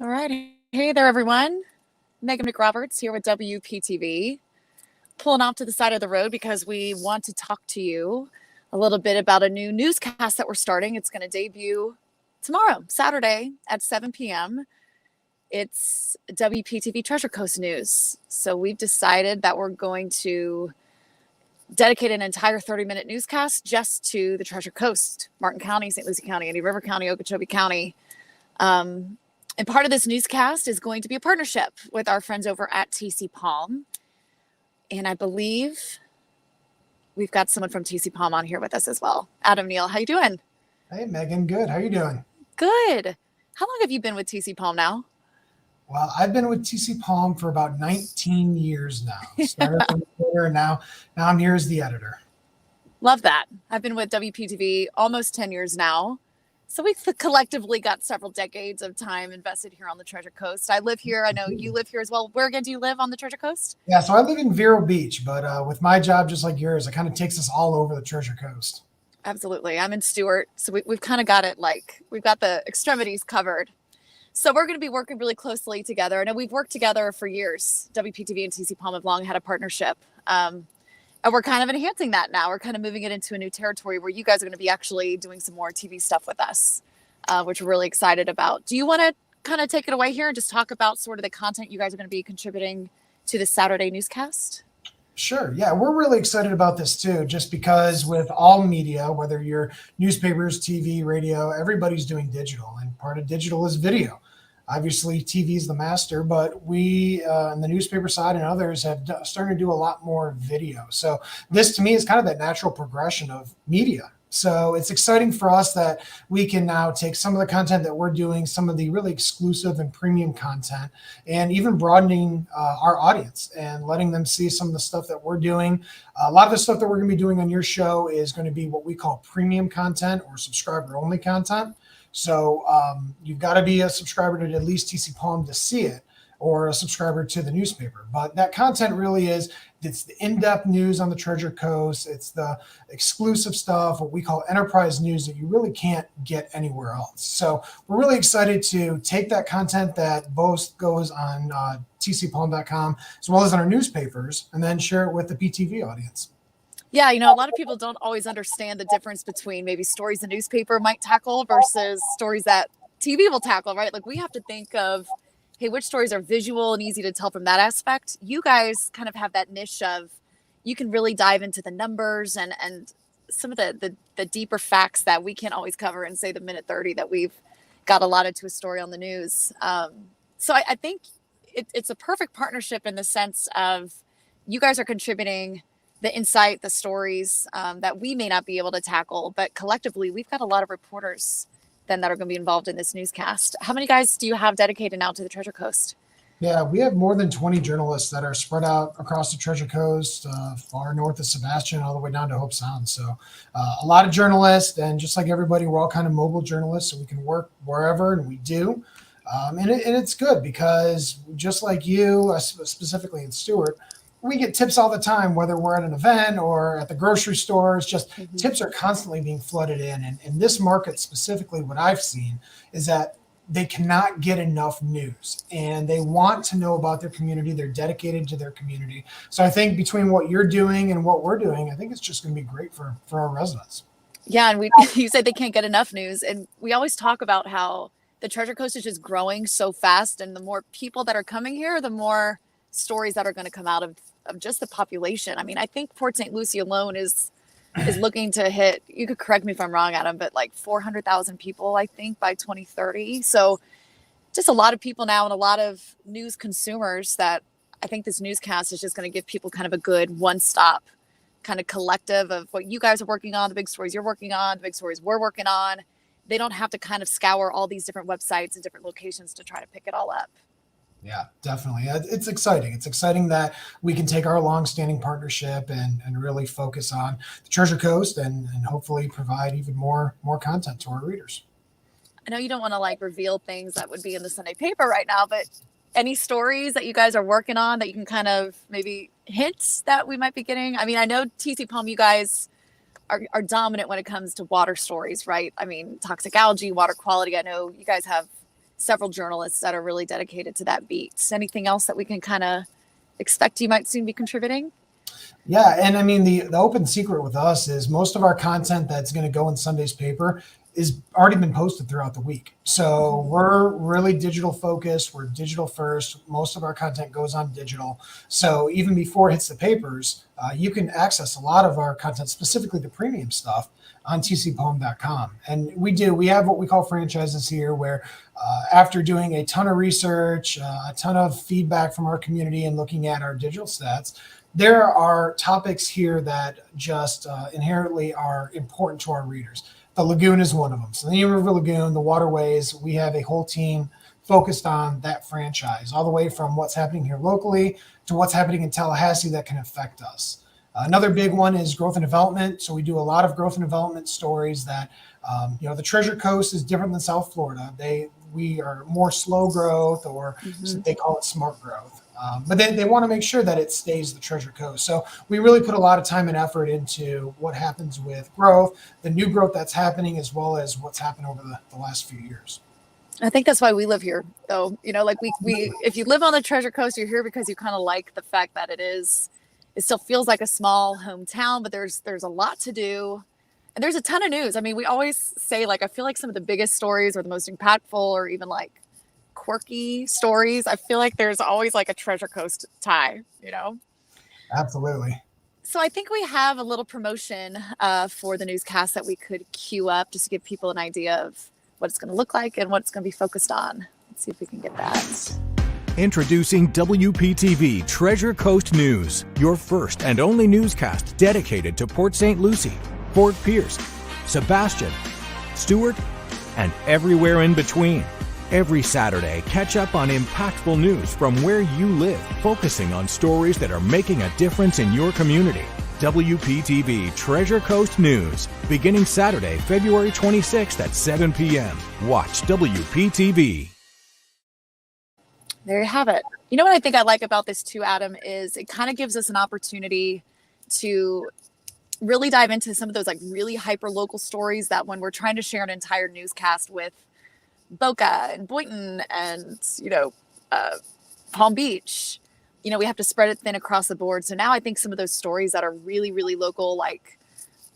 All right. Hey there, everyone. Megan McRoberts here with WPTV. Pulling off to the side of the road because we want to talk to you a little bit about a new newscast that we're starting. It's going to debut tomorrow, Saturday at 7 p.m. It's WPTV Treasure Coast News. So we've decided that we're going to dedicate an entire 30-minute newscast just to the Treasure Coast, Martin County, St. Lucie County, River County, Okeechobee County. And part of this newscast is going to be a partnership with our friends over at TC Palm. And I believe we've got someone from TC Palm on here with us as well. Adam Neal, how you doing? Hey, Megan. Good. How you doing? Good. How long have you been with TC Palm now? Well, I've been with TC Palm for about 19 years now. Started as a reporter, and now I'm here as the editor. Love that. I've been with WPTV almost 10 years now. So we've collectively got several decades of time invested here on the Treasure Coast. I live here. I know you live here as well. Where again do you live on the Treasure Coast? Yeah, so I live in Vero Beach, but with my job, just like yours, it kind of takes us all over the Treasure Coast. Absolutely. I'm in Stewart. So we've kind of got it we've got the extremities covered. So we're going to be working really closely together. I know we've worked together for years. WPTV and TC Palm have long had a partnership. And we're kind of enhancing that now. We're kind of moving it into a new territory where you guys are going to be actually doing some more TV stuff with us, which we're really excited about. Do you want to kind of take it away here and just talk about sort of the content you guys are going to be contributing to the Saturday newscast? Sure. Yeah, we're really excited about this too, just because with all media, whether you're newspapers, TV, radio, everybody's doing digital, and part of digital is video. Obviously, TV is the master, but we on the newspaper side and others have started to do a lot more video. So this to me is kind of that natural progression of media. So it's exciting for us that we can now take some of the content that we're doing, some of the really exclusive and premium content, and even broadening our audience and letting them see some of the stuff that we're doing. A lot of the stuff that we're going to be doing on your show is going to be what we call premium content or subscriber only content. So you've got to be a subscriber to at least TC Palm to see it, or a subscriber to the newspaper. But that content really it's the in-depth news on the Treasure Coast. It's the exclusive stuff, what we call enterprise news that you really can't get anywhere else. So we're really excited to take that content that both goes on tcpalm.com as well as on our newspapers, and then share it with the PTV audience. Yeah, a lot of people don't always understand the difference between maybe stories the newspaper might tackle versus stories that TV will tackle, right? Like we have to think of, hey, which stories are visual and easy to tell from that aspect? You guys kind of have that niche of you can really dive into the numbers and some of the deeper facts that we can't always cover in, say, the minute 30 that we've got allotted to a story on the news. So I think it's a perfect partnership in the sense of you guys are contributing the insight, the stories that we may not be able to tackle, but collectively we've got a lot of reporters then that are going to be involved in this newscast. How many guys do you have dedicated now to the Treasure Coast? Yeah, we have more than 20 journalists that are spread out across the Treasure Coast, far north of Sebastian, all the way down to Hope Sound. So a lot of journalists, and just like everybody, we're all kind of mobile journalists, so we can work wherever, and we do. And it's good because just like you, specifically in Stewart, we get tips all the time, whether we're at an event or at the grocery store. It's just tips are constantly being flooded in. And in this market specifically, what I've seen is that they cannot get enough news and they want to know about their community. They're dedicated to their community. So I think between what you're doing and what we're doing, I think it's just going to be great for our residents. Yeah, and you said they can't get enough news. And we always talk about how the Treasure Coast is just growing so fast. And the more people that are coming here, the more stories that are going to come out of just the population. I mean, I think Port St. Lucie alone is looking to hit, you could correct me if I'm wrong, Adam, but like 400,000 people, I think, by 2030. So just a lot of people now and a lot of news consumers that I think this newscast is just going to give people kind of a good one-stop kind of collective of what you guys are working on, the big stories you're working on, the big stories we're working on. They don't have to kind of scour all these different websites and different locations to try to pick it all up. Yeah, definitely. It's exciting. It's exciting that we can take our longstanding partnership and really focus on the Treasure Coast and hopefully provide even more content to our readers. I know you don't want to reveal things that would be in the Sunday paper right now, but any stories that you guys are working on that you can kind of maybe hint that we might be getting? I mean, I know TC Palm, you guys are dominant when it comes to water stories, right? I mean, toxic algae, water quality. I know you guys have several journalists that are really dedicated to that beat. Anything else that we can kind of expect you might soon be contributing? Yeah, and I mean the open secret with us is most of our content that's going to go in Sunday's paper is already been posted throughout the week. So we're really digital focused. We're digital first. Most of our content goes on digital. So even before it hits the papers, you can access a lot of our content, specifically the premium stuff, on tcpoem.com. And we have what we call franchises here, where after doing a ton of research, a ton of feedback from our community and looking at our digital stats, there are topics here that just inherently are important to our readers. The lagoon is one of them. So the Indian River Lagoon, the waterways, we have a whole team focused on that franchise, all the way from what's happening here locally to what's happening in Tallahassee that can affect us. Another big one is growth and development. So we do a lot of growth and development stories that, the Treasure Coast is different than South Florida. We are more slow growth, or they call it smart growth. But they want to make sure that it stays the Treasure Coast. So we really put a lot of time and effort into what happens with growth, the new growth that's happening, as well as what's happened over the last few years. I think that's why we live here, though. Like we if you live on the Treasure Coast, you're here because you kind of like the fact that it still feels like a small hometown, but there's a lot to do. And there's a ton of news. I mean, we always say, like, I feel like some of the biggest stories or the most impactful or even like quirky stories, I feel like there's always like a Treasure Coast tie, Absolutely. So I think we have a little promotion for the newscast that we could queue up just to give people an idea of what it's going to look like and what it's going to be focused on. Let's see if we can get that. Introducing WPTV Treasure Coast News, your first and only newscast dedicated to Port St. Lucie, Fort Pierce, Sebastian, Stewart, and everywhere in between. Every Saturday, catch up on impactful news from where you live, focusing on stories that are making a difference in your community. WPTV Treasure Coast News, beginning Saturday, February 26th at 7 p.m. Watch WPTV. There you have it. You know what I think I like about this too, Adam, is it kind of gives us an opportunity to really dive into some of those like really hyper local stories that when we're trying to share an entire newscast with Boca and Boynton and, Palm Beach, we have to spread it thin across the board. So now I think some of those stories that are really, really local, like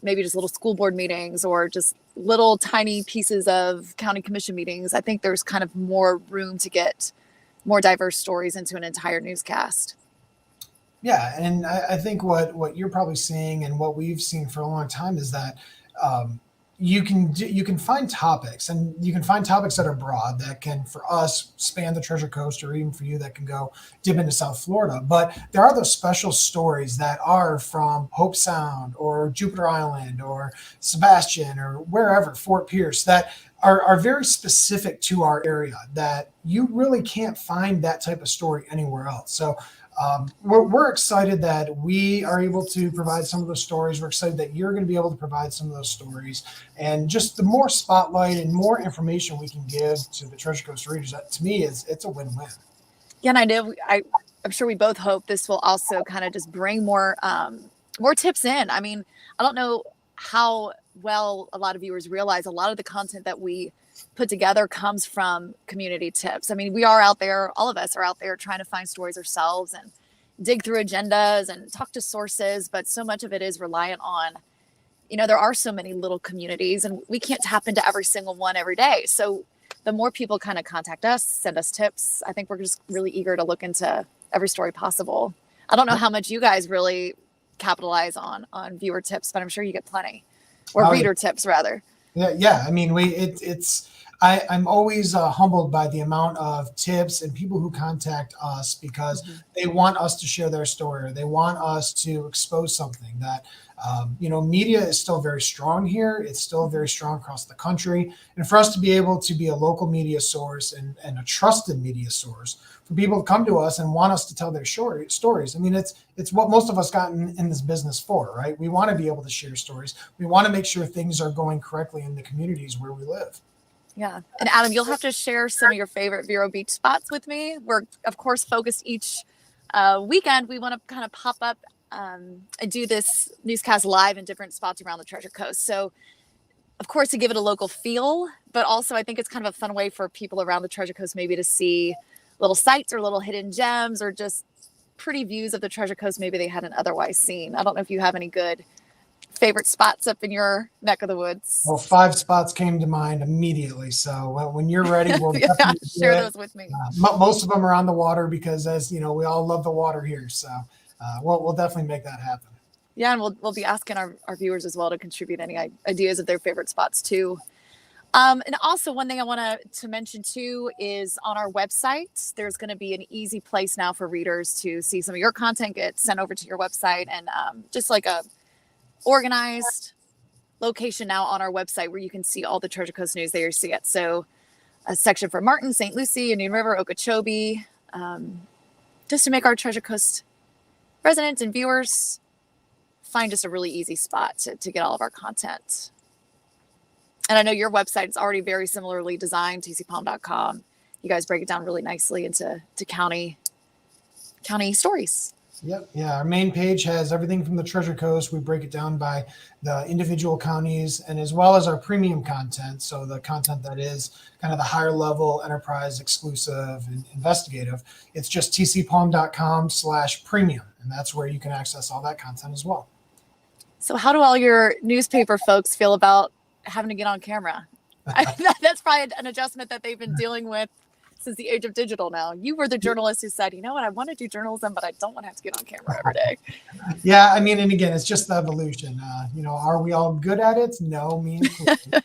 maybe just little school board meetings or just little tiny pieces of county commission meetings, I think there's kind of more room to get more diverse stories into an entire newscast. Yeah, and I think what you're probably seeing and what we've seen for a long time is that you can find topics, and you can find topics that are broad that can, for us, span the Treasure Coast, or even for you that can go dip into South Florida. But there are those special stories that are from Hope Sound or Jupiter Island or Sebastian or wherever, Fort Pierce, that are very specific to our area that you really can't find that type of story anywhere else. So we're excited that we are able to provide some of those stories. We're excited that you're going to be able to provide some of those stories. And just the more spotlight and more information we can give to the Treasure Coast readers, to me, it's a win-win. Yeah, and I'm sure we both hope this will also kind of just bring more tips in. I mean, I don't know how well a lot of viewers realize a lot of the content that we put together comes from community tips. I mean, we are out there, all of us are out there trying to find stories ourselves and dig through agendas and talk to sources, but so much of it is reliant on, there are so many little communities and we can't tap into every single one every day. So the more people kind of contact us, send us tips, I think we're just really eager to look into every story possible. I don't know how much you guys really capitalize on viewer tips, but I'm sure you get plenty, or reader tips rather. Yeah. I mean, I'm always humbled by the amount of tips and people who contact us because they want us to share their story, or they want us to expose something that, media is still very strong here. It's still very strong across the country. And for us to be able to be a local media source and a trusted media source for people to come to us and want us to tell their stories. I mean, it's what most of us got in this business for, right? We want to be able to share stories. We want to make sure things are going correctly in the communities where we live. Yeah. And Adam, you'll have to share some of your favorite Vero Beach spots with me. We're, of course, focused each weekend. We want to kind of pop up and do this newscast live in different spots around the Treasure Coast. So of course, to give it a local feel, but also I think it's kind of a fun way for people around the Treasure Coast maybe to see little sites or little hidden gems or just pretty views of the Treasure Coast maybe they hadn't otherwise seen. I don't know if you have any good favorite spots up in your neck of the woods. Well, 5 spots came to mind immediately. So when you're ready, we'll Yeah, definitely do share it. those with me. Most of them are on the water because, as you know, we all love the water here. So we'll definitely make that happen. Yeah, and we'll be asking our viewers as well to contribute any ideas of their favorite spots too. And also one thing I want to mention too is on our website, there's going to be an easy place now for readers to see some of your content get sent over to your website, and just like a organized location now on our website where you can see all the Treasure Coast news there you see it. So a section for Martin, St. Lucie, and River, Okeechobee, just to make our Treasure Coast residents and viewers find just a really easy spot to get all of our content. And I know your website is already very similarly designed, tcpalm.com. You guys break it down really nicely into county stories. Yep. Yeah. Our main page has everything from the Treasure Coast. We break it down by the individual counties and as well as our premium content. So the content that is kind of the higher level enterprise exclusive and investigative. It's just tcpalm.com/premium. And that's where you can access all that content as well. So how do all your newspaper folks feel about having to get on camera? That's probably an adjustment that they've been dealing with since the age of digital now. You were the journalist who said, you know what, I want to do journalism, but I don't want to have to get on camera every day. Yeah, I mean, and again, it's just the evolution. Are we all good at it? No, me included.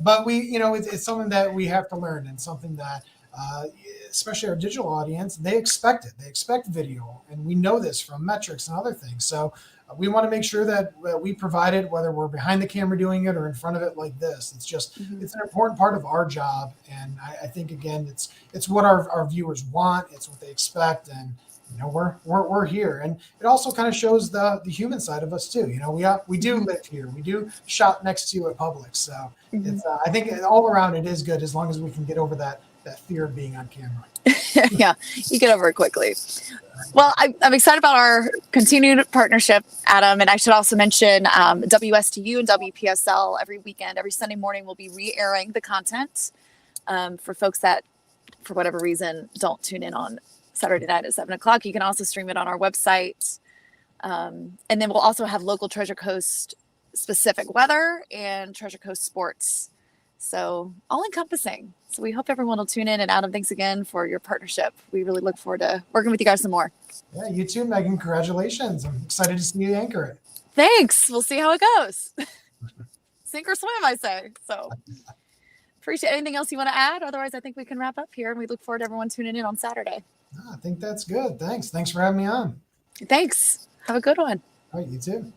But it's something that we have to learn, and something that, especially our digital audience, they expect it. They expect video, and we know this from metrics and other things. So we want to make sure that we provide it, whether we're behind the camera doing it or in front of it like this. It's just, it's an important part of our job. And I think, again, it's what our viewers want. It's what they expect. And, we're here. And it also kind of shows the human side of us too. We do live here. We do shop next to you at Publix. So it's, I think all around it is good as long as we can get over that fear of being on camera. Yeah, you get over it quickly. Well, I'm excited about our continued partnership, Adam. And I should also mention WSTU and WPSL every weekend, every Sunday morning, we'll be re-airing the content for folks that, for whatever reason, don't tune in on Saturday night at 7 o'clock. You can also stream it on our website. And then we'll also have local Treasure Coast specific weather and Treasure Coast sports. So all encompassing. So we hope everyone will tune in. And Adam, thanks again for your partnership. We really look forward to working with you guys some more. Yeah, you too, Megan. Congratulations. I'm excited to see you anchor it. Thanks. We'll see how it goes. Sink or swim, I say. So appreciate anything else you want to add. Otherwise, I think we can wrap up here, and we look forward to everyone tuning in on Saturday. I think that's good. Thanks for having me on. Thanks. Have a good one. All right, you too.